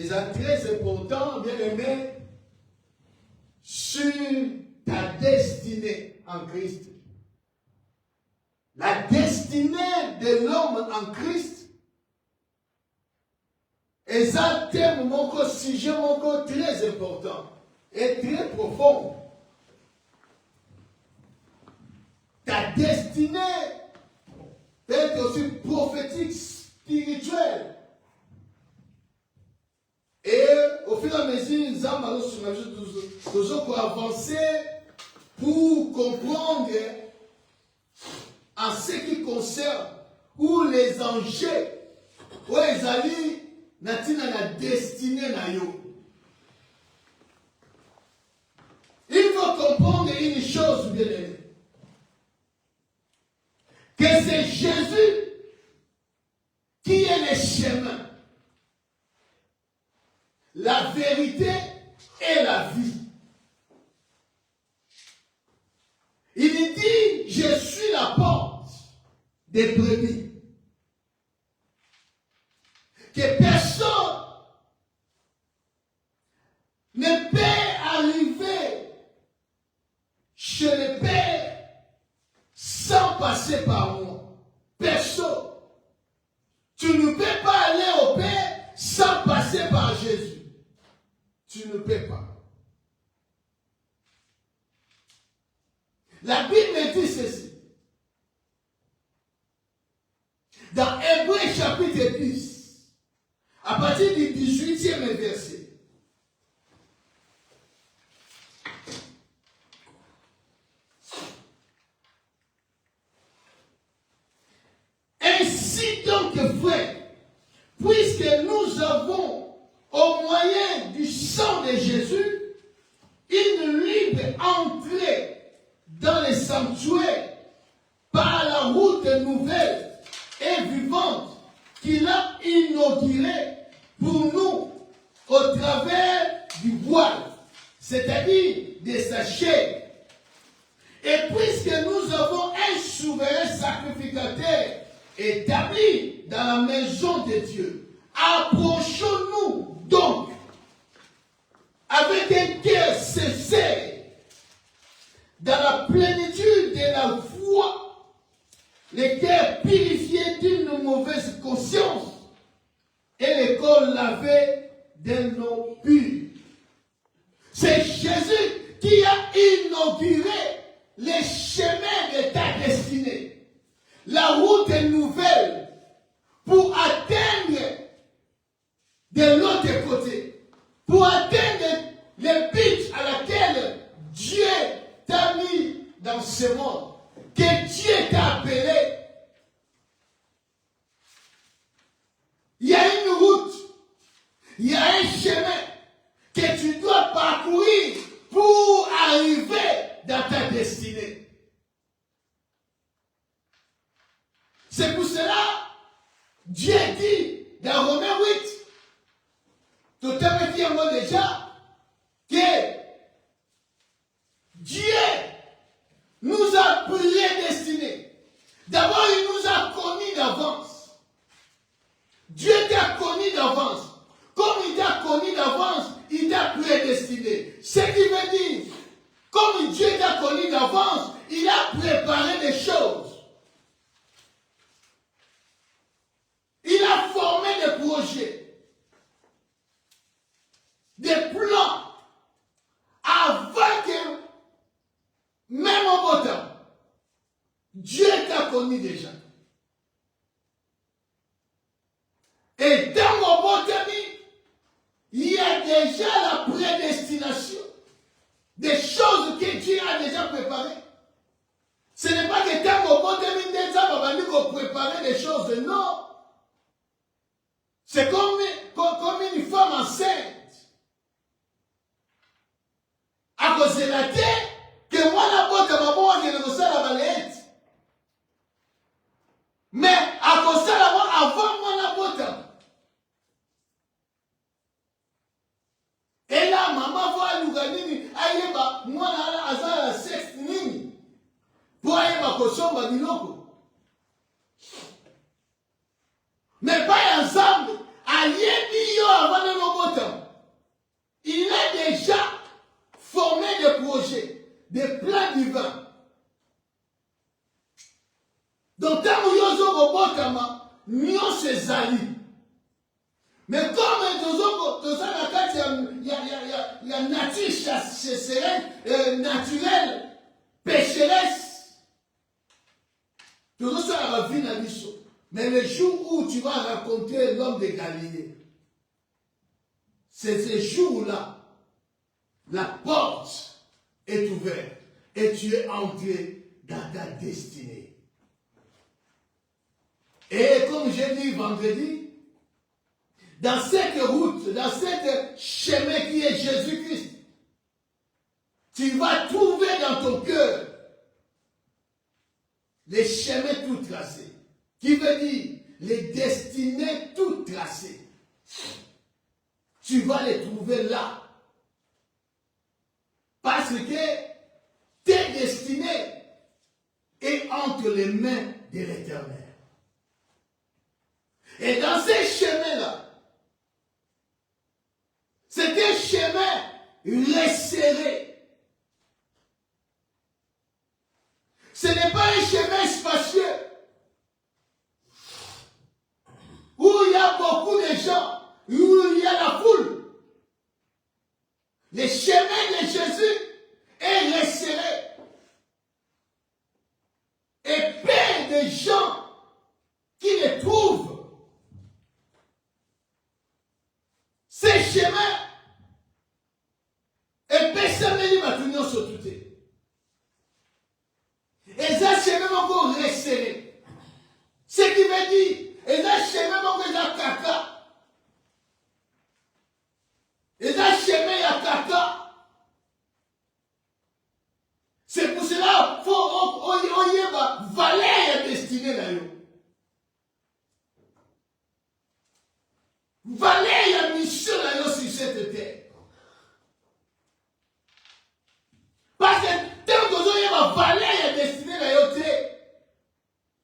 est très important, bien aimé, sur ta destinée en Christ. La destinée de l'homme en Christ est un thème, un sujet très important et très profond. Ta destinée peut être aussi prophétique, spirituelle. Et au fur et à mesure, nous allons toujours pour avancer, pour comprendre en ce qui concerne où les enjeux, où ils allaient, la destinée na yo. Il faut comprendre une chose, bien aimé, que c'est Jésus qui est le chemin, la vérité et la vie. Il dit, je suis la porte des brebis. Que personne ne peut arriver chez le Père sans passer par moi. Personne. Tu ne peux pas aller au Père sans passer par Jésus. Tu ne peux pas. La Bible dit ceci. Dans Hébreux chapitre 10, à partir du 18e verset. Ainsi donc, frères, puisque nous avons, au moyen du sang de Jésus, une libre entrée dans les sanctuaires par la route nouvelle et vivante qu'il a inaugurée pour nous au travers du voile, c'est-à-dire de sa chair. Et puisque nous avons un souverain sacrificateur établi dans la maison de Dieu, approchons-nous donc avec un cœur sincère dans la plénitude de la foi, le cœur purifié d'une mauvaise conscience et le corps lavé d'un eau pure. C'est Jésus qui a inauguré les chemins de ta destinée, la route nouvelle pour atteindre de l'autre côté, pour atteindre le but à laquelle Dieu t'a mis dans ce monde, que Dieu t'a appelé. Il y a une route, il y a un chemin que tu dois parcourir pour arriver dans ta destinée. C'est pour cela, Dieu dit dans Romains 8, tout à fait déjà, que Dieu nous a prédestinés. D'abord, il nous a connus d'avance. Dieu t'a connu d'avance. Comme il t'a connu d'avance, il t'a prédestiné. Ce qui veut dire, comme Dieu t'a connu d'avance, il a préparé des choses. Il a formé des projets, des plans, avant que, même au beau temps, Dieu t'a connu déjà. Et dans mon beau temps, il y a déjà la prédestination des choses que Dieu a déjà préparées. Ce n'est pas que dans mon beau temps, on préparer des choses, non. C'est comme une femme enceinte. À cause de la terre, que moi, la boîte à ma maman, je ne sais la balayette. Mais à cause de la boîte, avant moi, la boîte. Et là, maman voit l'ouganini, aïeba, moi, la azala, sexe, nini. Pour aïeba, koshomba, biloko. Mais pas ensemble. Aïebi yo avant de l'obota. des plans divins. Donc, tant que vous robotama, nous ces alliés. Mais comme il y a nature naturelle, pécheresse, tu reçois la vie dans l'issue. Mais le jour où tu vas rencontrer l'homme de Galilée, c'est ce jour-là, la porte est ouverte et tu es entré dans ta destinée. Et comme j'ai dit vendredi, dans cette route, dans cette chemin qui est Jésus-Christ, tu vas trouver dans ton cœur les chemins tout tracés, qui veut dire les destinées tout tracées. Tu vas les trouver là. Parce que tes destinées est entre les mains de l'Éternel. Et dans ces chemins-là, c'est un chemin resserré. Ce n'est pas un chemin spacieux où il y a beaucoup de gens, où il y a la foule. Le chemin de Jésus est resserré. Et plein de gens qui le trouvent. Ces chemins, et personne ne va tenir sur tout. Et ça, chemin encore resserré. Ce qui veut dire, et ça, chemin encore caca. Et ça, chemin il y a caca. C'est pour cela qu'il faut y avoir valer la destinée là. Valer la mission là sur cette terre. Parce que tant que vous avez valer la destinée là,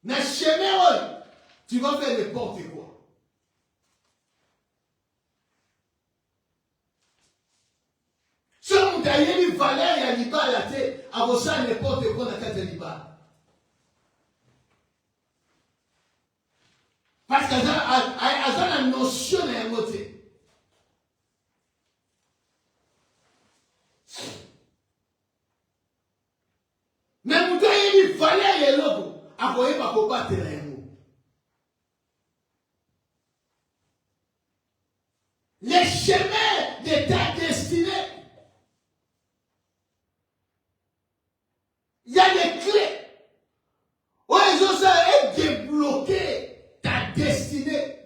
dans le chemin, tu vas faire n'importe quoi. Si on t'a dit valer la liba la tête, à vous ça n'importe quoi dans la tête de liba. Parce qu'il y a une notion de côté. Mais vous devez dire valer les lobes, à quoi il va combattre les mots. Les chemins de ta destinée. Il y a des clés. Où ils ont ça et débloquer ta destinée.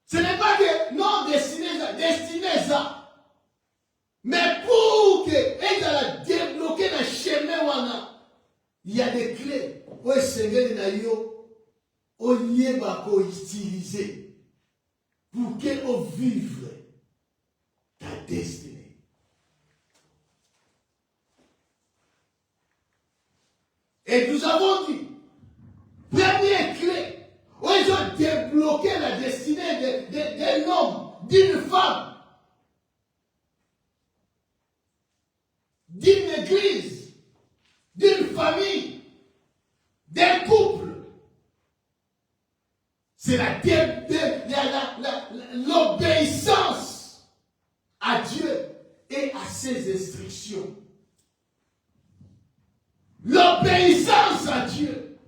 Ce n'est pas que non destinée ça. Mais pour que elle a débloqué le chemin, il y a des clés. Où le Seigneur au lieu de utiliser pour qu'elle vive ta destinée. Et nous avons dit, première clé, où ils ont débloqué la destinée d'un homme, d'une femme, d'une église, d'une famille, d'un couple. C'est l'obéissance à Dieu et à ses instructions. L'obéissance à Dieu.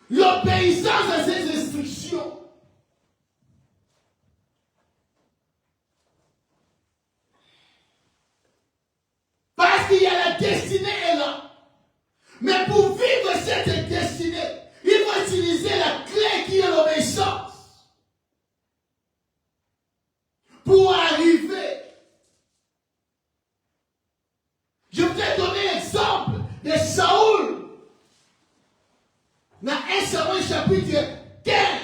L'obéissance à ses instructions. Parce qu'il y a la destinée est là. Mais pour vivre cette destinée, il faut utiliser la clé qui est l'obéissance. Pour arriver. Je vais donner l'exemple de Saoul. Dans 1 Samuel chapitre 15.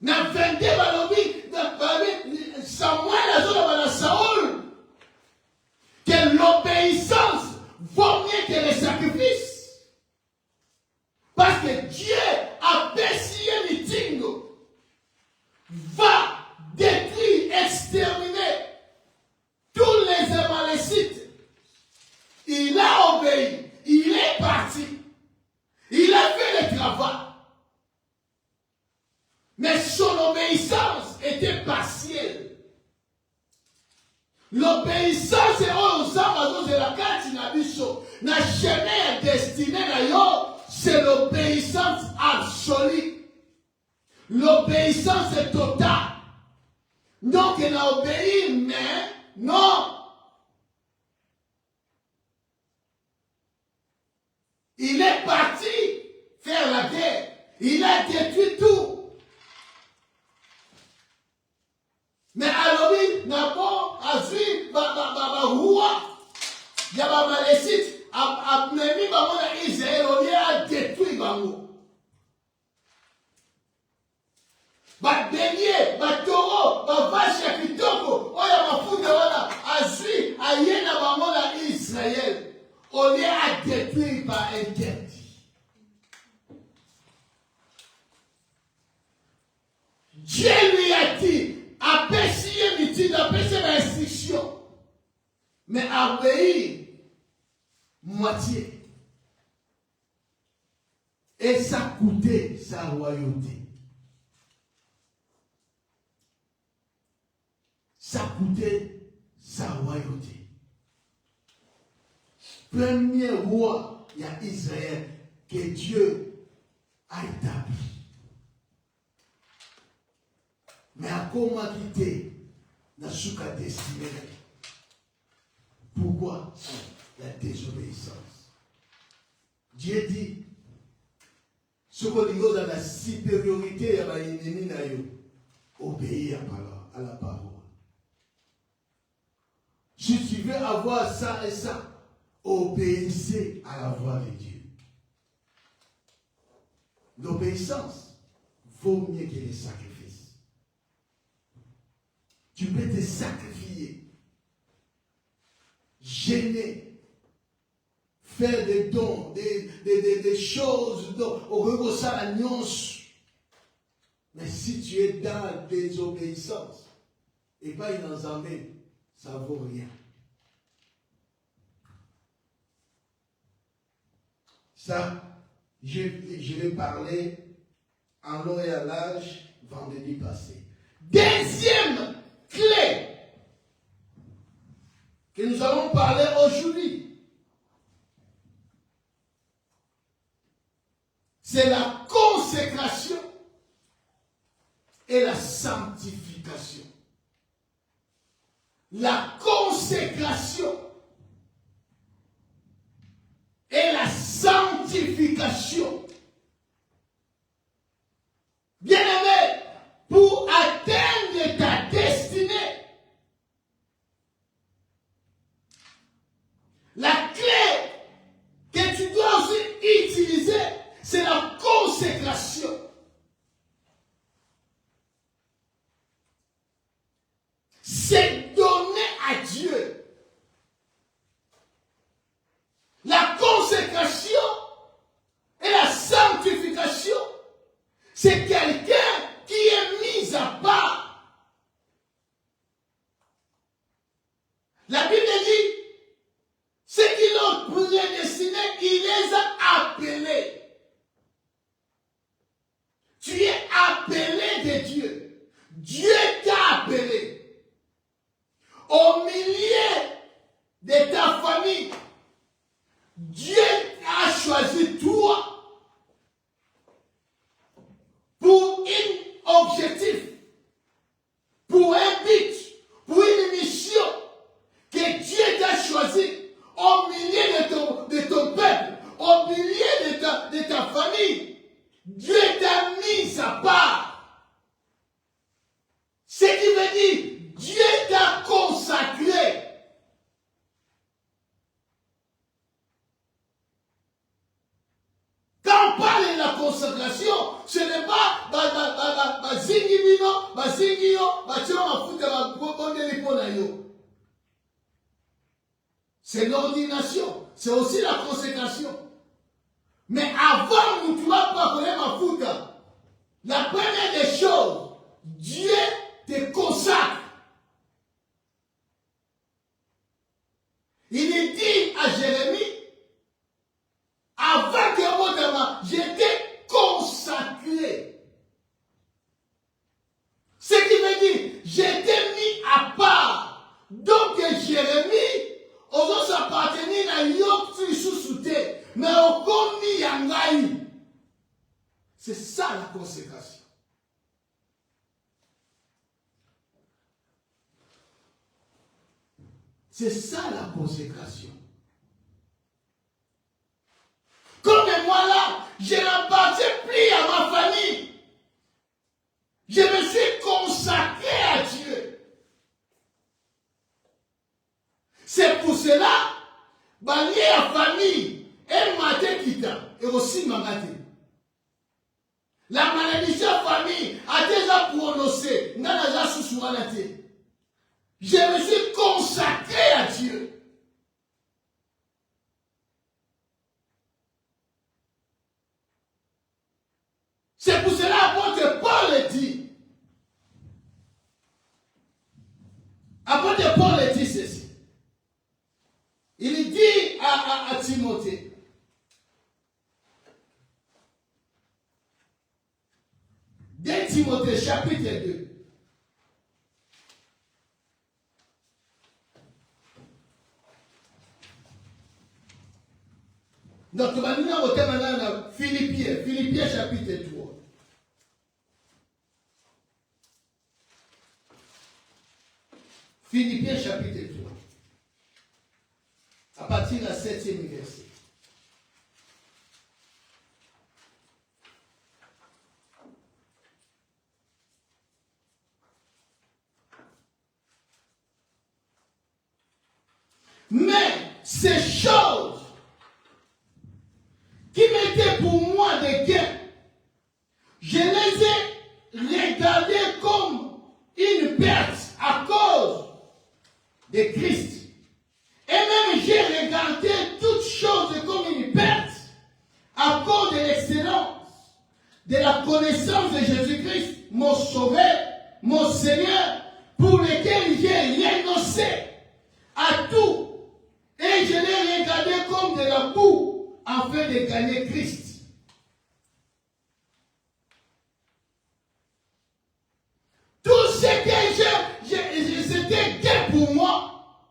Dans 22 Samuel a dit à Saoul que l'obéissance vaut mieux que les sacrifices. Parce que Dieu a apprécié l'obéissance est aux de la carte na biso. Na chemin destiné na yo, c'est l'obéissance absolue. L'obéissance est totale. Donc il a obéi, mais non. Il est parti faire la guerre. Il a détruit tout. Mais alors, il n'a pas agi, roi, il y a pas malécite, même Israël, on a détruit Bango. Bélier, taureau, vache à kitoko, on a foutu, on a agi, à yéna Bango Israël. On a détruit par interdit. Dieu lui a dit, apprécier l'utile, apprécier l'instruction, mais obéir moitié. Et ça coûtait sa royauté. Ça coûtait sa royauté. Premier roi, il y a Israël, que Dieu a établi. Mais à comment quitter la souka destinée? Pourquoi? La désobéissance. Dieu dit, ce qu'on dit dans la supériorité à l'ennemi, obéir à la parole. Si tu veux avoir ça et ça, obéissez à la voix de Dieu. L'obéissance vaut mieux que les sacrifices. Tu peux te sacrifier, gêner, faire des dons, des choses, au revoir ça la nuance. Mais si tu es dans la désobéissance, et pas une ensemble, ça ne vaut rien. Ça, je vais parler en long et à large vendredi passé. Deuxième clé que nous allons parler aujourd'hui, c'est la consécration et la sanctification. La consécration et la sanctification. Bien-aimé, pour atteindre ta destinée, la clé que tu dois aussi utiliser, c'est la consécration. C'est donner à Dieu. La consécration et la sanctification, c'est quelqu'un qui est mis à part. La Bible dit, ceux qui l'ont prédestiné, il les a appelés. Tu es appelé de Dieu. Dieu t'a appelé. Au milieu de ta famille, Dieu a choisi toi pour un objectif, pour un but, pour une mission que Dieu t'a choisi au milieu de ton peuple, au milieu de ta famille. Dieu t'a mis à part. Ce qui veut dire, Dieu t'a consacré. Quand on parle de la consécration, ce n'est pas c'est l'ordination, c'est aussi la consécration. Mais avant, nous ne pouvons pas connaître ma foute. La première des choses, Dieu te consacre. Il dit à Jérémie, avant que moi j'étais consacré. Ce qui veut dire, j'étais mis à part. Donc lisusu te, mais okomi yangai. C'est ça la consécration. C'est ça la consécration. Comme moi là, je n'appartiens plus à ma famille. Je me suis consacré à Dieu. C'est pour cela, balié à famille, et maté kita, et aussi mangate. La malédiction famille a déjà prononcé, n'a déjà sous-souanaté. Je me suis consacré à Dieu. C'est pour cela que Paul dit. Apôtre Paul dit ceci. Il dit à Timothée. Dès Timothée chapitre 2. Donc, maintenant, au thème de Philippiens chapitre 3. Philippiens chapitre 3. À partir de la 7e verset. Mais ces choses qui m'étaient pour moi des gains, je les ai regardées comme une perte à cause de Christ. Et même j'ai regardé toutes choses comme une perte à cause de l'excellence de la connaissance de Jésus-Christ, mon Sauveur, mon Seigneur, pour lequel j'ai renoncé à tout. Et je l'ai regardé comme de la boue afin de gagner Christ. Tout ce que c'était gain pour moi,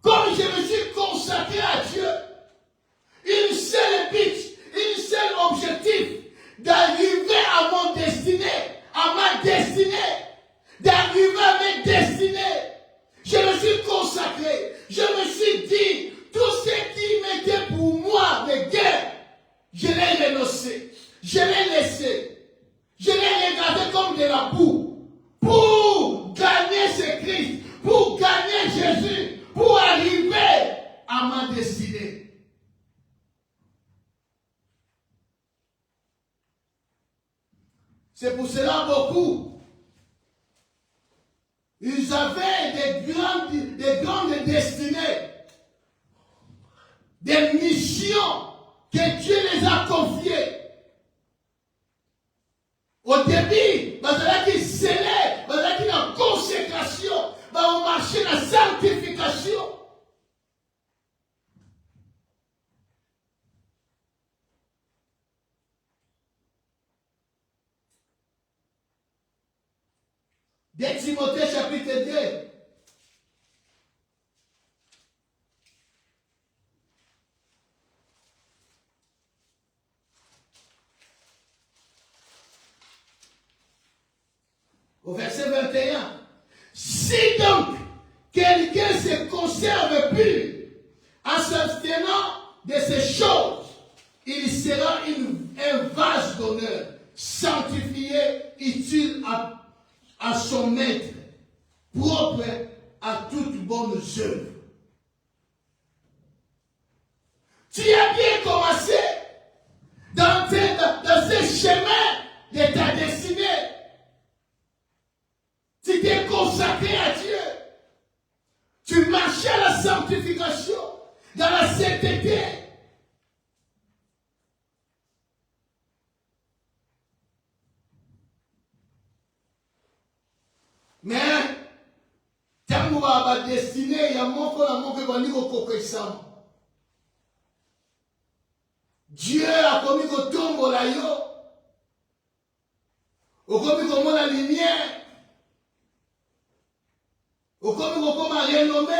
comme je me suis consacré à Dieu, une seule but, une seule objectif, d'arriver à mon destiné, à ma destinée, d'arriver à mes destinées. Je me suis consacré, je me suis dit, tout ce qui m'était pour moi de guerre, je l'ai renoncé, je l'ai laissé, je l'ai regardé comme de la boue, pour gagner ce Christ, pour gagner Jésus, pour arriver à ma destinée. C'est pour cela beaucoup, ils avaient des grandes destinées, des missions que Dieu les a confiées. Au début, il scellait, il la consécration, on marchait la sanctification. Dès Timothée chapitre 2. Au verset 21. Si donc quelqu'un se conserve pur en s'abstenant de ces choses, il sera un vase d'honneur, sanctifié, utile à son maître, propre à toute bonne œuvre. Tu as bien commencé dans ce chemin de ta destinée. Tu t'es consacré à Dieu. Tu marchais à la sanctification, dans la sainteté. Mais, tant que va destiné, il y a mon que Dieu a commis que tombe là yo. Au commis comme la lumière. Au commis comme la renommée.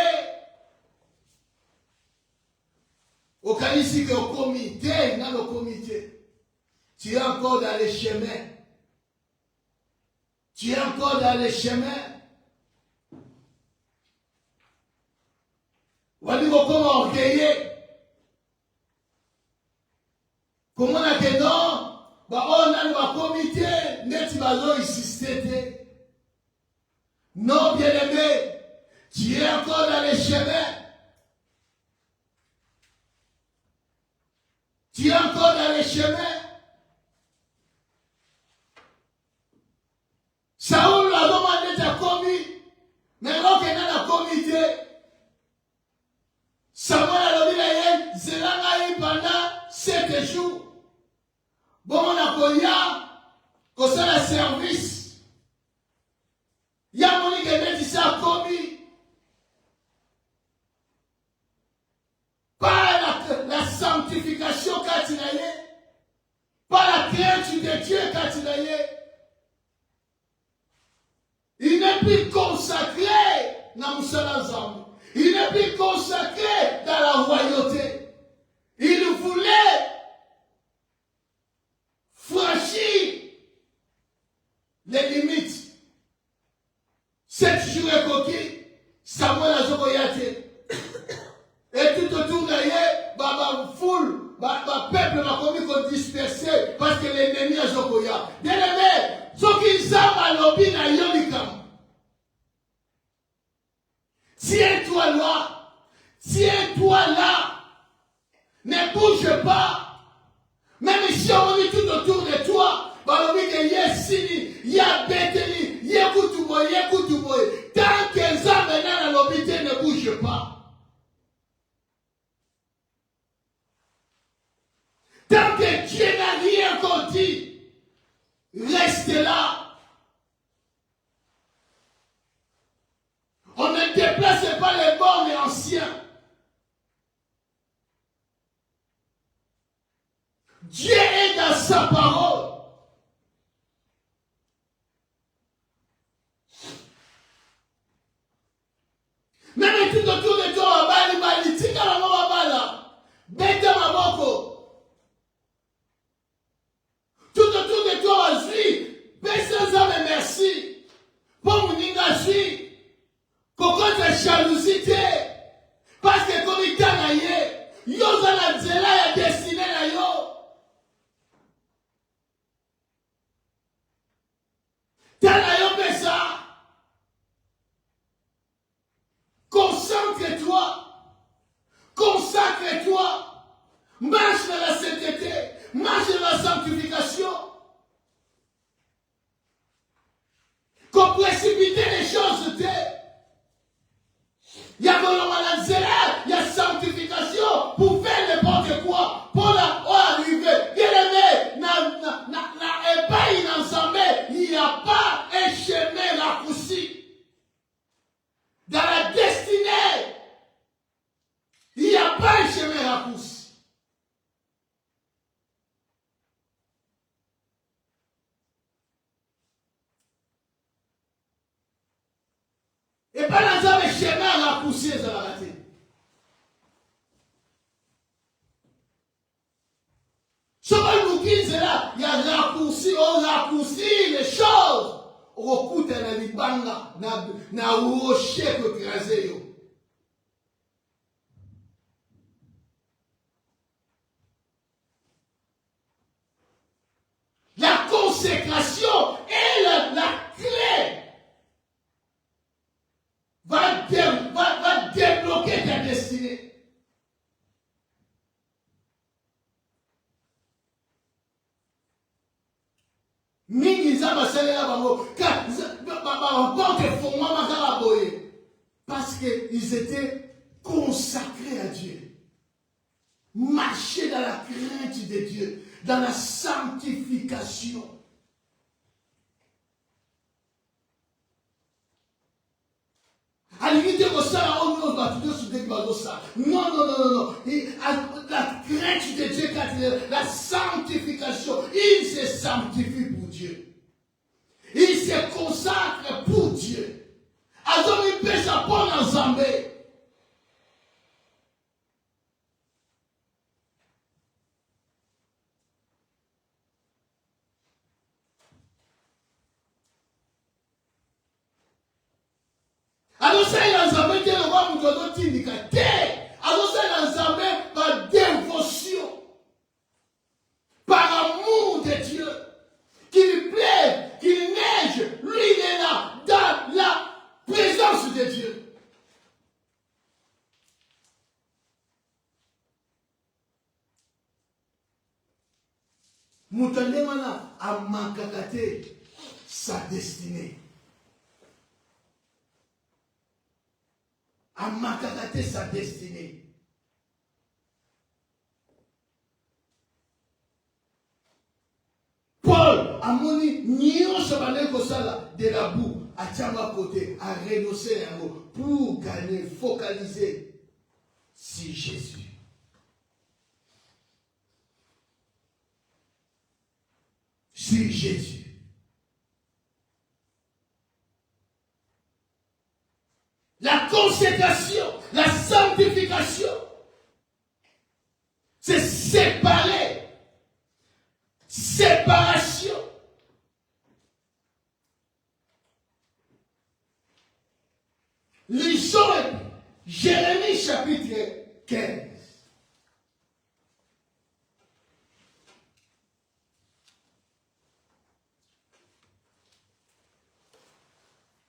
Au cas ça ici que au comité, dans le comité, tu es encore dans les chemins. Tu es encore dans les chemins. On va dire comment orgueilleux. Comment on a que non, on a un comité, net bazo insisté. Non, bien aimé, tu es encore dans les chemins. Tu es encore dans les chemins. Saoul a demandé ta commis. Maintenant qu'il est dans la comité, Samuel a dit à Zélanga pendant 7 jours. Bon, on a qu'on ça le service. Il y a mon qui dit ça commis. Par la sanctification quand il a eu, par la crainte de Dieu quand il a eu. Il n'est plus consacré dans Moussalanzam. Il n'est plus consacré dans la royauté. Il voulait franchir les limites. 7 jours et coquille, Samuel a Zoboyate. Et tout autour d'ailleurs, foule, peuple m'a commis qu'on dispersé parce que l'ennemi a Zoboya. Bien aimé, ceux qui savent à l'objet na yolikam. Tiens-toi là. Tiens-toi là. Ne bouge pas. Même si on est tout autour de toi, balobi que yesini, ya beteli, yekutuboy. Tant que ça maintenant à l'hôpital ne bouge pas. Tant que Dieu n'a rien encore dit, reste là. On ne déplace pas les bornes anciens. Dieu est dans sa parole. Même tout autour de toi, bali, tika la mama bala, bête ma boko. Tout autour de toi, suis, personne ne merci. Pour mon suis, coco de jalousie, parce que comme il t'a naïe, yo zana zela ya destiné na yo. Concentre-toi. Consacre-toi. Marche dans la sainteté. Marche dans la sanctification. Qu'on précipite les choses. Il y a il y a sanctification pour faire n'importe quoi. Pour arriver. Bien aimé, il n'y a pas un chemin raccourci. Dans la destinée, il n'y a pas un chemin raccourci. Et pas dans un chemin raccourci, ça va rater. Ce que nous disons là, il y a raccourci, on raccourcit les choses. Okuta na libanga na rocher que crasé yo. La consécration est la clé. Va débloquer ta destinée. Parce qu'ils étaient consacrés à Dieu. Marcher dans la crainte de Dieu, dans la sanctification. Non. La crainte de Dieu, la sanctification, il se sanctifie pour Dieu. Il se consacre pour Dieu. Alors il peut s'apprendre en Zambé. Alors ça, il a ensemble le roi Moutodo Tindikate. Alors ça, il a ensemble par dévotion, par amour de Dieu, qu'il lui plève, qu'il neige, lui il est là, dans la présence de Dieu. Moutandemana a mankakate sa destinée. A mankakate sa destinée. Paul a moni nyon sabane kosala de la boue à tiamba côté à renoncer à mot pour gagner, focaliser sur Jésus. Sur Jésus. La consécration, la sanctification, c'est séparer. Séparation. Lisons Jérémie chapitre 15.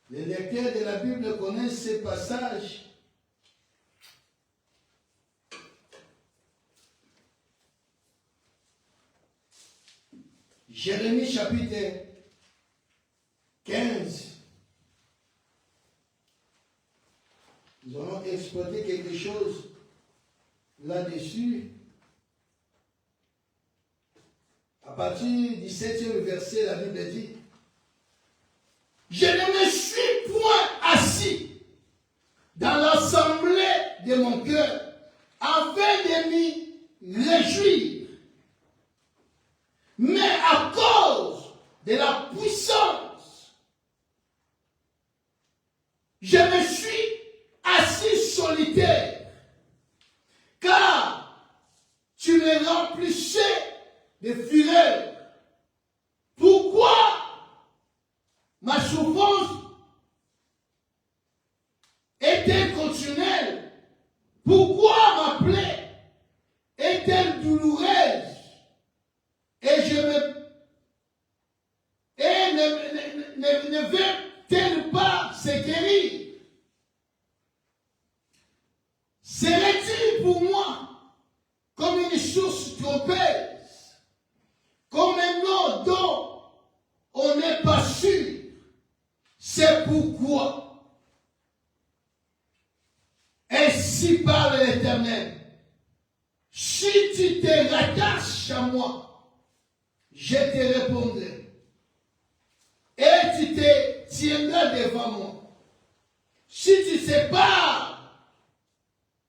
Les lecteurs de la Bible connaissent ces passages. Jérémie chapitre 15. Nous allons exploiter quelque chose là-dessus. À partir du 7e verset, la Bible dit: je ne me suis point assis dans l'assemblée de mon cœur afin de m'y réjouir, mais à cause de la puissance, je me suis assis solitaire, car tu me remplissais de fureur. Pourquoi ma souffrance est-elle continuelle? Pourquoi ma plaie est-elle douloureuse? Et ne veut-elle pas se guérir? Serait-il pour moi comme une source trompeuse, comme un eau dont on n'est pas sûr? C'est pourquoi, ainsi parle l'Éternel, si tu te rattaches à moi, je te répondrai, et tu te tiendras devant moi. Si tu sépares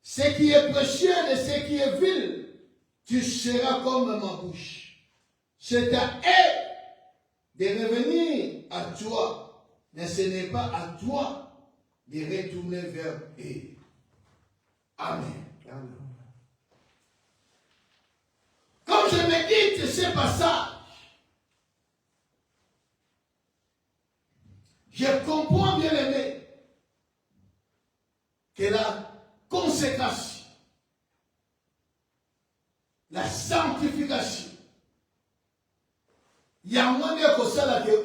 ce qui est précieux de ce qui est vil, tu seras comme ma bouche. C'est à elle de revenir à toi, mais ce n'est pas à toi de retourner vers elle. Amen. Amen. Comme je médite ce passage, je comprends bien aimé que la consécration, la sanctification, il y a moins de kosala que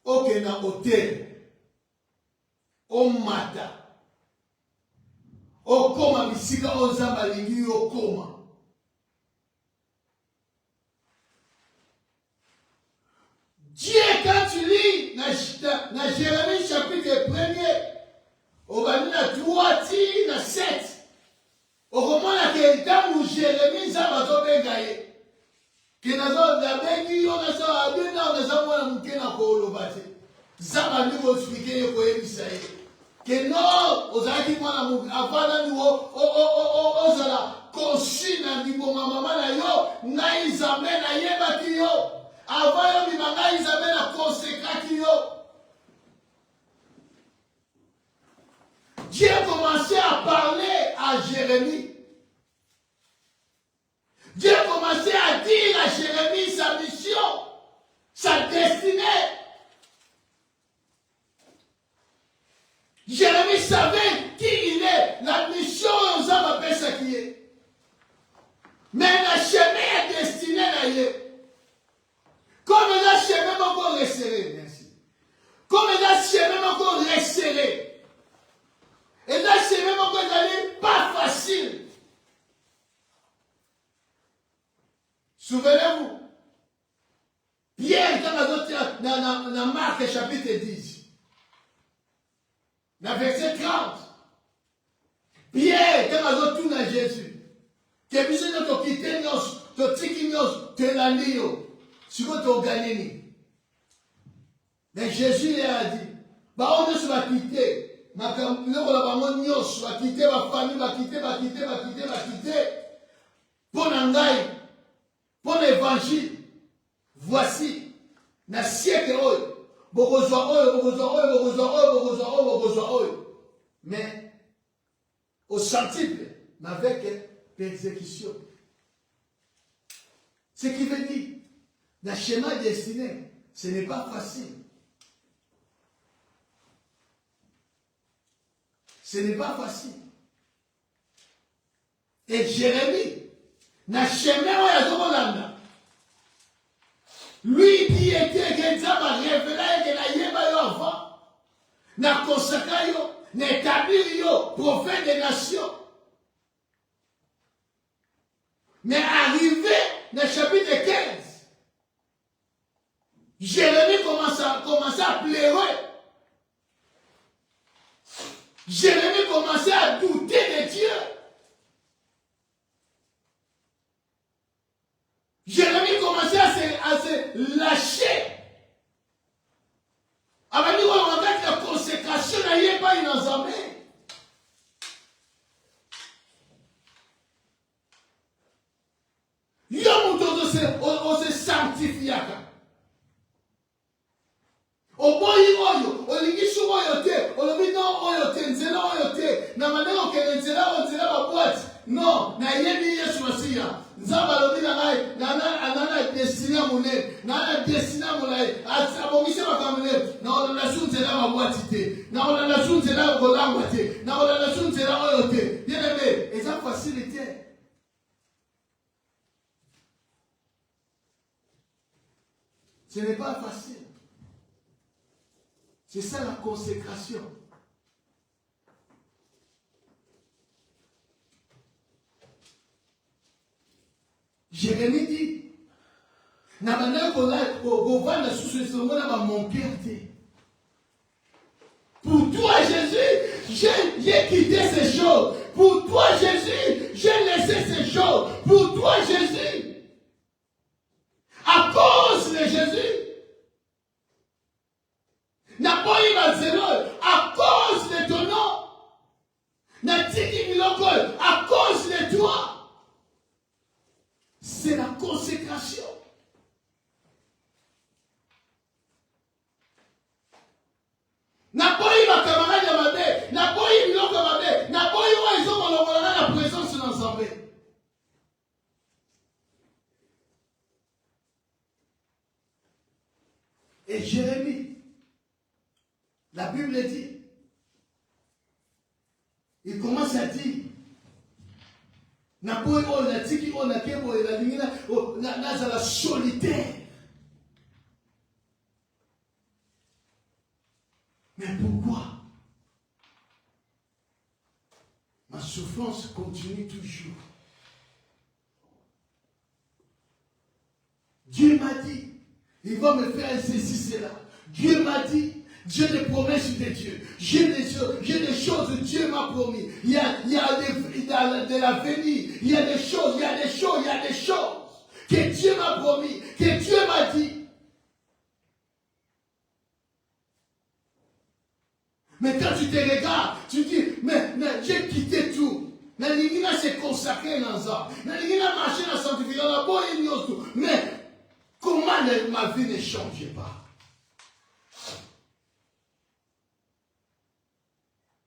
au kena hôtel, au mata, au koma bisika ozamba lingi au koma. Dieu, quand tu lis dans Jérémie chapitre 1er, au Banina 3, na 7, au moment là que tant où Jérémie Zabato Bengaye, que nazo la bengi yo nazo abena nazo mwana mukena ko lobate. Zaba ndi ko expliquer yo ko ebisaye. Que non, ozaki mwana mu avana ni ozala konsina ndi bo mama na yo, na izamena yeba ki yo. Avant yo bimanga izamena consécrati yo. Dieu a commencé à parler à Jérémie. Dieu a commencé à dire à Jérémie sa mission, sa destinée. Jérémie Mais le chemin est destiné à y. Comme le chemin est encore resserré, merci. Comme le chemin est encore resserré. Et le chemin est encore pas facile. Souvenez-vous, Pierre, dans Marc chapitre 10, dans verset 30, Pierre, quand on tourne Jésus, que vous avez quitté nos, tiki nos, te l'année, si vous avez gagné. Mais Jésus lui a dit, bah on va quitter, ma famille va quitter, pour l'engaille, pour l'évangile, voici, na siècle, mais au centuple, avec persécution. Ce qui veut dire, le schéma destiné, ce n'est pas facile. Ce n'est pas facile. Et Jérémie, na chemin où lui qui était Genzaba révélé que la yeba yo avant, na consacré yo, na établi yo, prophète des nations. Mais arrivé dans le chapitre 15, Jérémie commence à pleurer. Jérémie commençait à douter de Dieu. Jérémie commençait à se lâcher. Avant de voir la consécration, il n'y a pas une ensemble. Il y a un mouton on se sanctifie. Au bout oyo, olingi sumo yote, olobi no oyo te, nzela oyo te, na maneno okende nzela baboite. Non, na yebi Yesu Masiya. Nzamba lobi na ngai, na destiné mune, na destiné mune, abongise makamune, na olanda su nzela baboite te, na olanda su nzela kolangwa te, na olanda su nzela oyo te. Bien aimé, et ça facilité. Ce n'est pas facile. C'est ça la consécration. Jérémie dit, na manière qu'on va dans ce moment mon père dit, pour toi Jésus, j'ai quitté ces choses. Pour toi Jésus, j'ai laissé ces choses. Pour toi Jésus, à cause de Jésus, n'a pas eu ma zéro, à cause de ton nom, n'a dit à cause de toi. C'est la consécration. N'a pas eu ma camarade de ma bête, n'a pas eu l'autre de ma bête, n'a pas eu la présence de l'ensemble. Et Jérémie, la Bible dit, il commence à dire, na la solitaire. Mais pourquoi? Ma souffrance continue toujours. Dieu m'a dit, il va me faire ceci, cela. Dieu m'a dit, Dieu des promesses de Dieu. J'ai des choses que Dieu m'a promis. Il y a de l'avenir. Il y a des choses que Dieu m'a promis, que Dieu m'a dit. Mais quand tu te regardes, tu dis, mais j'ai quitté tout. Mais l'Igna s'est consacré dans ça. Mais l'Igna a marché dans la sanctification. Mais comment ma vie ne change pas?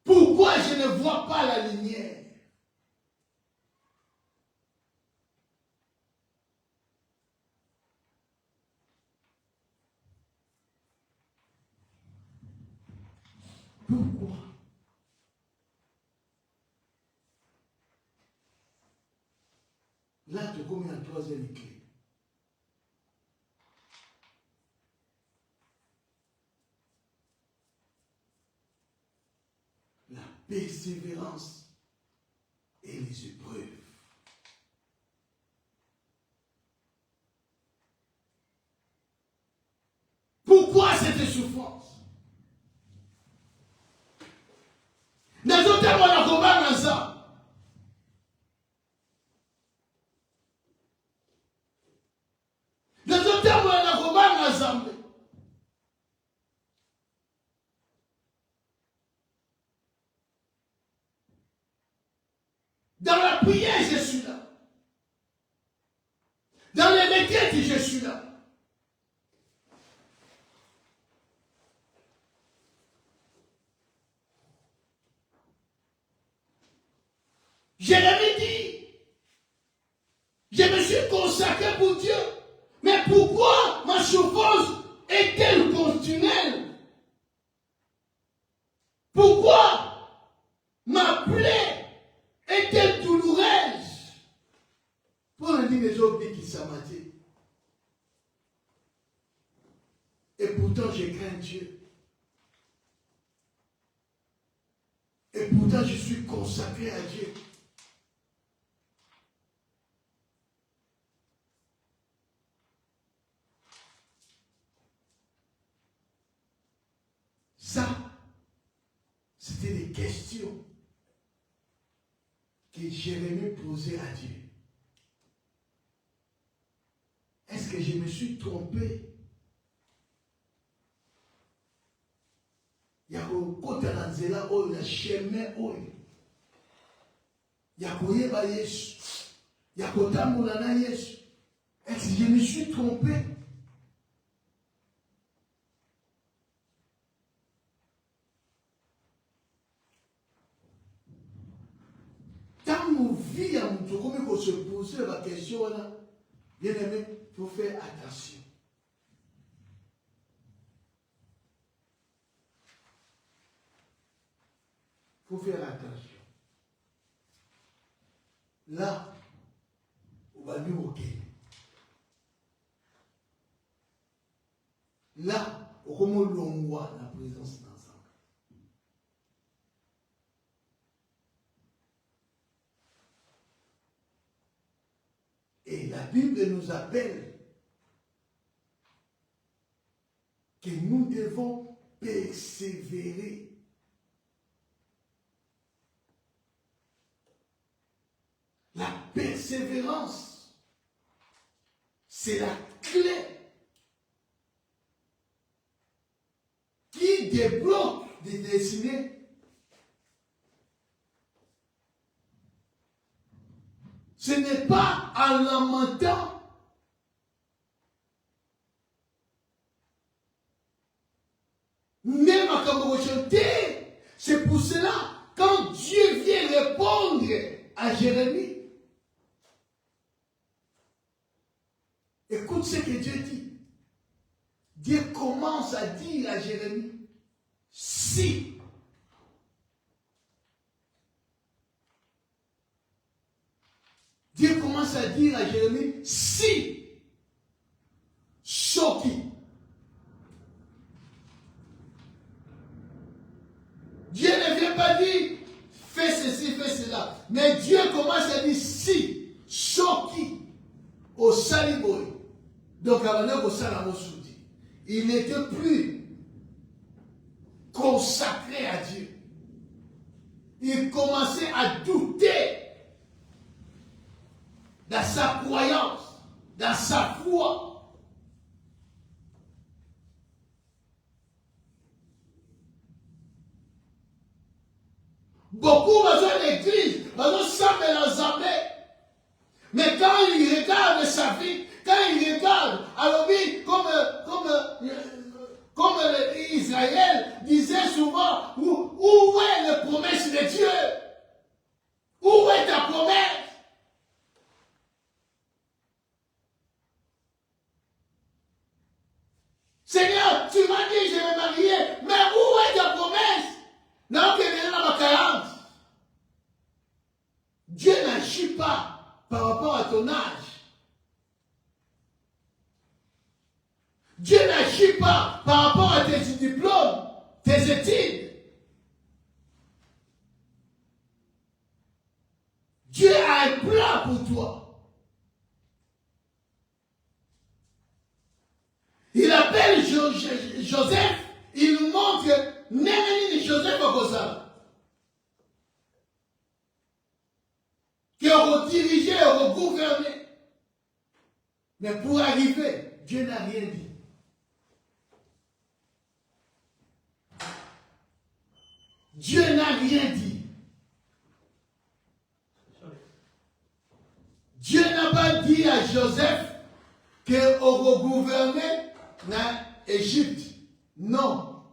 Pourquoi je ne vois pas la lumière? Pourquoi? Là, tu comme la troisième clé. La persévérance et les épreuves. Pourquoi cette souffrance? Dans un terme, on a combat dans ça. Dans un terme, on a combat ensemble. Dans la prière, je suis là. Dans les requêtes, je suis là. Jérémie dit, je me suis consacré pour Dieu. Mais pourquoi ma souffrance est-elle continuelle? Pourquoi ma plaie est-elle douloureuse? Pour le dire les autres qui s'amatent. Et pourtant je crains Dieu. Et pourtant je suis consacré à Dieu. Ça, c'était des questions que Jérémie posait à Dieu. Est-ce que je me suis trompé? Il y a côté dans nzela oyo na chemin oyo. Il y a koyeba Yesu. Il y a kotambola na Yesu. Est-ce que je me suis trompé? Dans nos vies, comme on se pose la question là, bien aimé, il faut faire attention. Il faut faire attention. Là, on va nous ok. Là, on commence l'ongois la présence d'ensemble. Et la Bible nous appelle que nous devons persévérer. La persévérance, c'est la clé qui débloque des destinées. Ce n'est pas en lamentant, même à chanter. C'est pour cela, quand Dieu vient répondre à Jérémie, écoute ce que Dieu dit. Dieu commence à dire à Jérémie, si Dieu commence à dire à Jérémie, si Shoki. Dieu ne vient pas dire, fais ceci, fais cela. Mais Dieu commence à dire, si Shoki au Saliboy. Donc, avant au Salamosoudi, il n'était plus consacré à Dieu. Il commençait à douter dans sa croyance, dans sa foi. Beaucoup besoin d'église, besoin s'amener dans Zambé. Mais quand il regarde sa vie, quand il regarde, alors oui, comme Israël disait souvent, où est la promesse de Dieu? Où est ta promesse? Seigneur, tu m'as dit je vais me marier, mais où est ta promesse? Non, que est dans ma 40. Dieu n'agit pas par rapport à ton âge. Dieu n'agit pas par rapport à tes diplômes, tes études. Dieu a un plan pour toi. Il appelle Joseph, il nous montre que même Joseph a besoin ça. Qui a redirigé, regouverné. Mais pour arriver, Dieu n'a rien dit. Dieu n'a rien dit. Dieu n'a pas dit à Joseph qu'il regouverné l'Égypte. Non.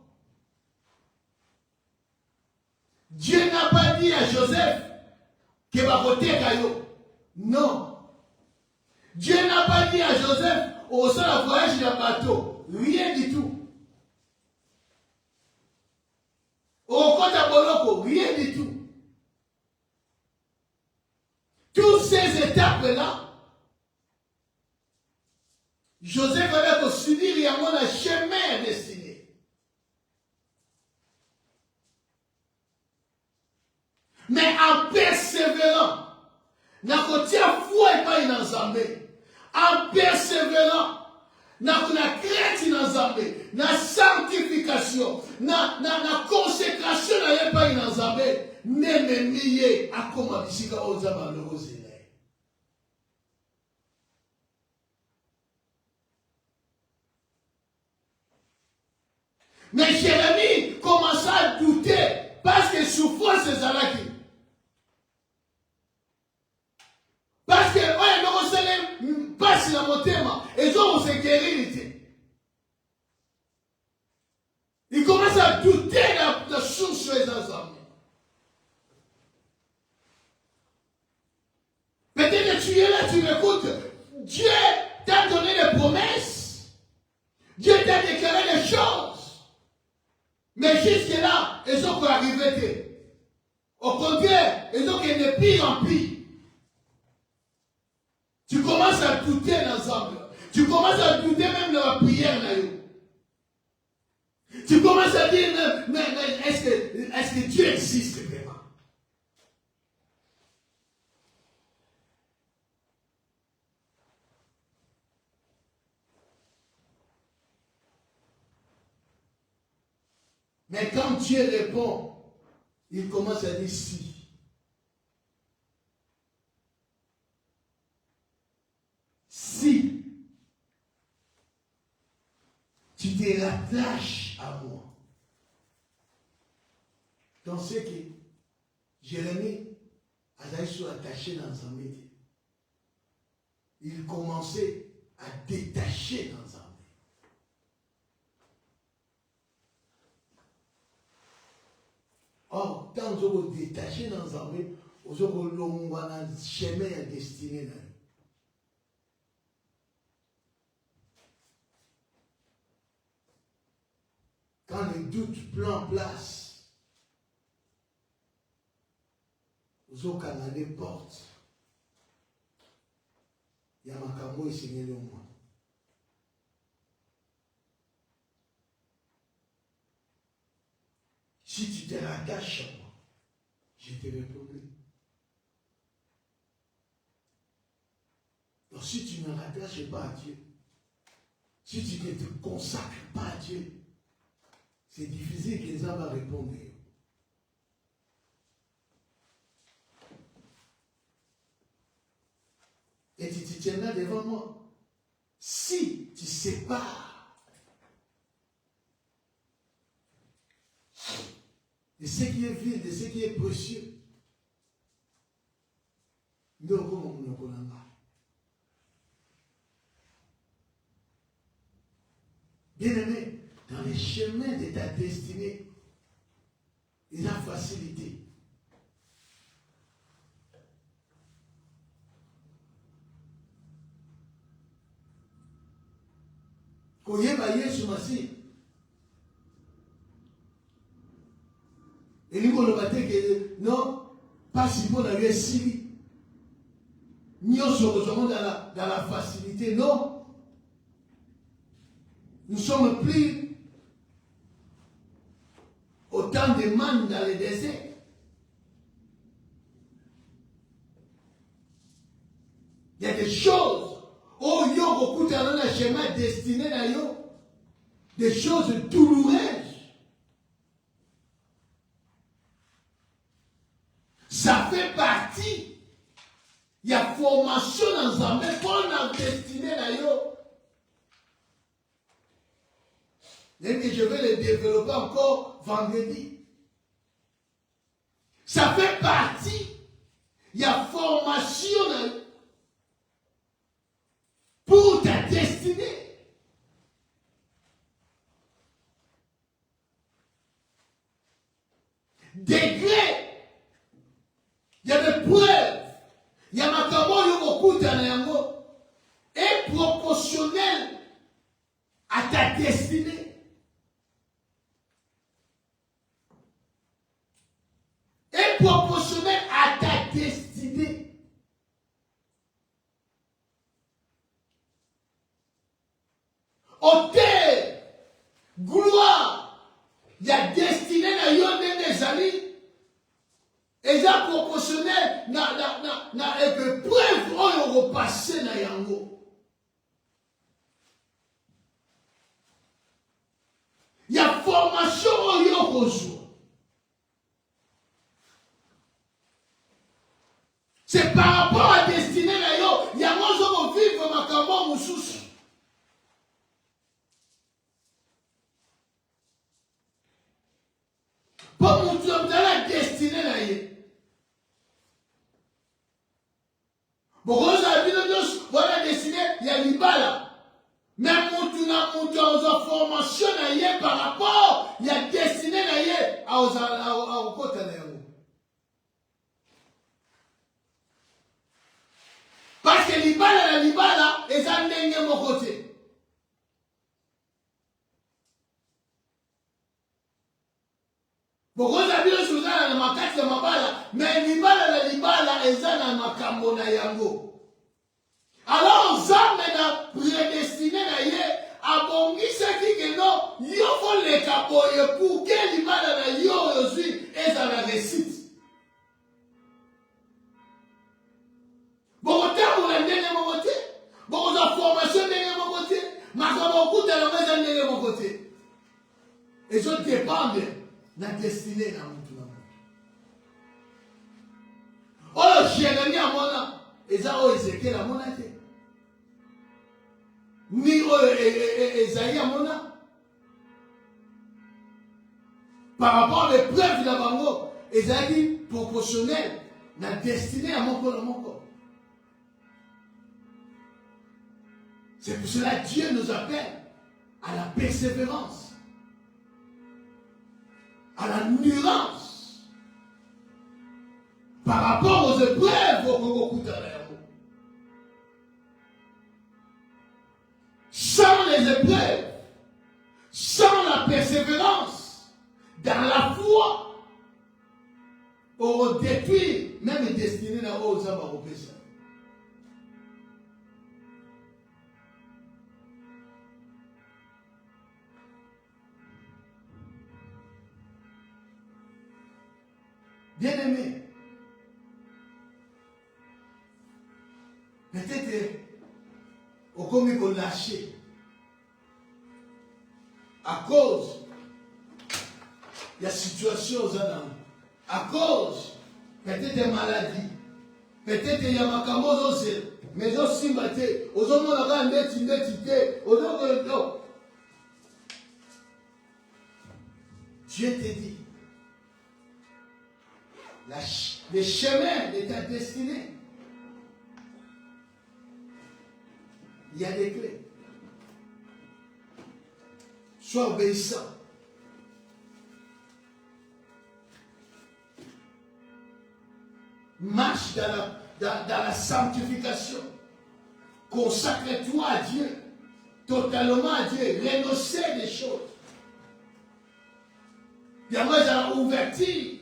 Dieu n'a pas dit à Joseph qu'il va voter Caillot. Non. Dieu n'a pas dit à Joseph au sein d'un voyage d'un bateau. Rien du tout. Au côté de Boloko, rien du tout. Toutes ces étapes-là, Joseph avait subir et avoir un chemin destiné. Mais en persévérant, n'a côté foi et pas une ensemble. En persévérant, n'a crainte une ensemble, na sanctification, na consécration n'a pas une ensemble. Même milliers à comment ici quand on a malheureux. Mais Jérémie commença à douter parce que souffrance c'est Zalaki. Parce que Jérusalem passe dans mon thème et ont se guérir. Il commence à douter de la source des ensembles. Peut-être que tu es là, tu m'écoutes. Dieu t'a donné des promesses. Dieu t'a déclaré des choses. Mais jusque-là, ils ont arrivé. Au contraire, ils ont été de pire en pire. Tu commences à douter l'ensemble. Tu commences à douter même de la prière. Tu commences à dire, mais est-ce que Dieu existe vraiment? Mais quand Dieu répond, il commence à dire si. Si tu te rattaches à moi. Dans ce que Jérémie a été attaché dans sa métier. Il commençait à détacher dans sa métier. Or, quand vous vous détachez dans sa métier, vous avez un chemin à destiner dans lui. Quand les doutes prennent place, vous avez canalé porte. Il y a ma camo et signé le moi. Si tu te rattaches à moi, je te répondrai. Donc si tu ne rattaches pas à Dieu, si tu ne te consacres pas à Dieu, c'est difficile que les hommes répondent. Et tu te tiendras devant moi. Si tu sépares de ce qui est vil, de ce qui est précieux, nous ne connaissons pas. Bien-aimé, dans les chemins de ta destinée, il a facilité. Koyeba Yesu Masi. Et nous, on va dire que non, pas si bon à lui si. Nous sommes dans la facilité, non. nous sommes plus autant de mannes dans le désert. Il y a des choses, oh yo, beaucoup dans un chemin destiné à yo, des choses douloureuses. Ça fait partie. Il y a formation dans un mais qu'on a destiné à yo. Et je vais le développer encore vendredi. Ça fait partie. Il y a formation pour ta destinée. Degré. Il y a des preuves. Il y a makambo yokoku tanayango. Est proportionnel à ta destinée. Est proportionnel à ta destinée. Hôtel, gloire, il y a destiné na yon des amis. Et ça proportionnel na épreuve on repassé na yango. Il y a formation on y reçoit. C'est par rapport à destinée na yo, il y a moi je vais vivre ma kambo mususu. Pour mon Dieu, dans la destinée na yo. Bon, vous avez vu le voilà destiné, il y a l'ibala. Mais mon Dieu, on formation na yo par rapport, il y a destiné na yo à côté na yo. Parce que l'ibala, ils ont n'engagé mon côté. Beaucoup de gens sont dans ma carte de ma bala, mais l'ibala, ils ont dans ma camona yango. Alors, on a prédestiné à bongi ce qui est non, il faut les capoyer pour que l'ibala aussi est dans la réussite. Beaucoup de temps, vous l'avez de mon côté. Beaucoup de formation de mon côté. Mais beaucoup de la maison de mon côté. Et je dépends de la destinée dans mon monde. Oh, j'ai gagné à mon âme. Et ça, oh, Ézéchiel à mon âme. Ni oh, Esaïe à mon âme. Par rapport à l'épreuve de la bango, Esaïe proportionnel, la destinée à mon corps. C'est pour cela que Dieu nous appelle à la persévérance, à la nuance, par rapport aux épreuves au sans les épreuves, sans la persévérance, dans la foi, on détruit même les destinées aux hommes européens. Bien-aimé, peut-être au commis qu'on lâché à cause de la situation aux hommes, à cause peut-être de maladie, peut-être il y a ma camose aussi, mais aussi aux hommes on a un identité, aux hommes Dieu te dit. Les chemins de ta destinée. Il y a des clés. Sois obéissant. Marche dans la sanctification. Consacre-toi à Dieu. Totalement à Dieu. Renoncer des choses. Il y a moi dans l'ouverture.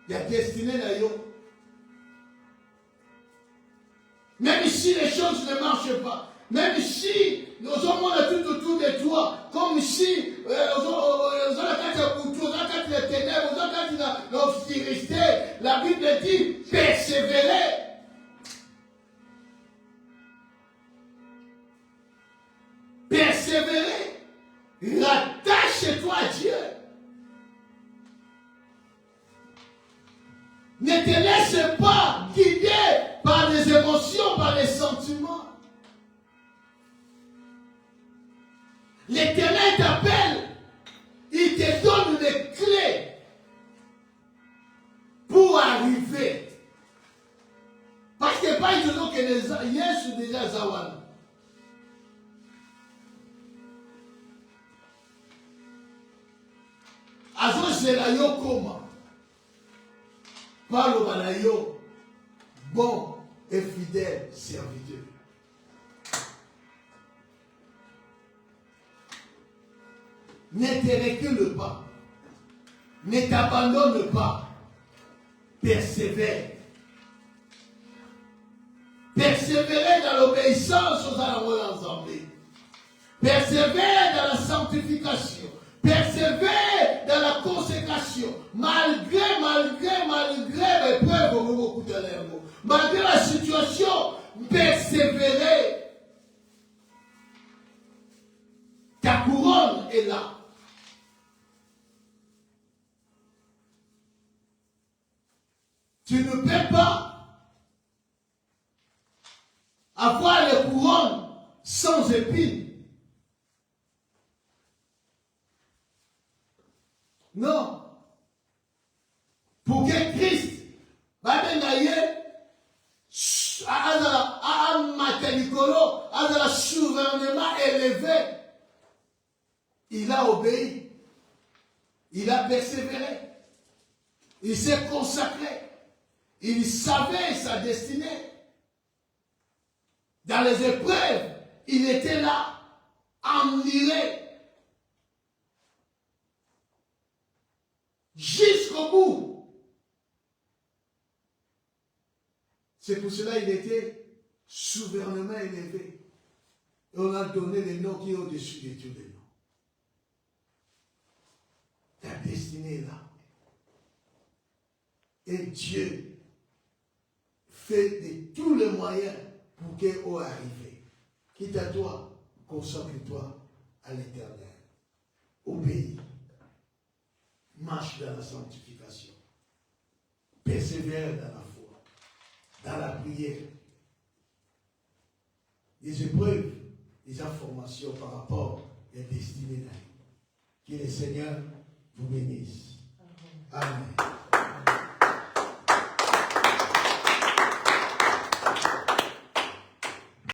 Il y a destiné d'ailleurs. Même si les choses ne marchent pas, même si nous sommes tout autour de comme ici, les ténèbres, l'obscurité, la Bible dit persévérer. Persévérer. Rattache-toi à Dieu. Ne te laisse pas guider par les émotions, par les sentiments. L'Éternel t'appelle. Il te donne les clés pour arriver. Parce que pas disons que les Yesu déjà Zawana. Azo Zelayo Koma. Parle Balayo, bon et fidèle serviteur. Ne te recule pas. Ne t'abandonne pas. Persévère. Persévérer dans l'obéissance aux armes ensemble. Persévère dans la sanctification. Persévère dans la consécration. Malgré l'épreuve, malgré la situation, persévérer. Ta couronne est là. Tu ne peux pas avoir les couronnes sans épines. Non. Pour que Christ va un souverainement élevé, il a obéi. Il a persévéré. Il s'est consacré. Il savait sa destinée. Dans les épreuves, il était là, enivré. Jusqu'au bout. C'est pour cela qu'il était souverainement élevé. Et on a donné les noms qui est au-dessus de tous les noms. Ta destinée est là. Et Dieu fait de tous les moyens pour qu'elle arrive. Quitte à toi, consacre-toi à l'Éternel. Obéis. Marche dans la sanctification. Persévère dans la foi. Dans la prière. Des épreuves, des informations par rapport à la destinée d'Aïe. Que le Seigneur vous bénisse. Amen.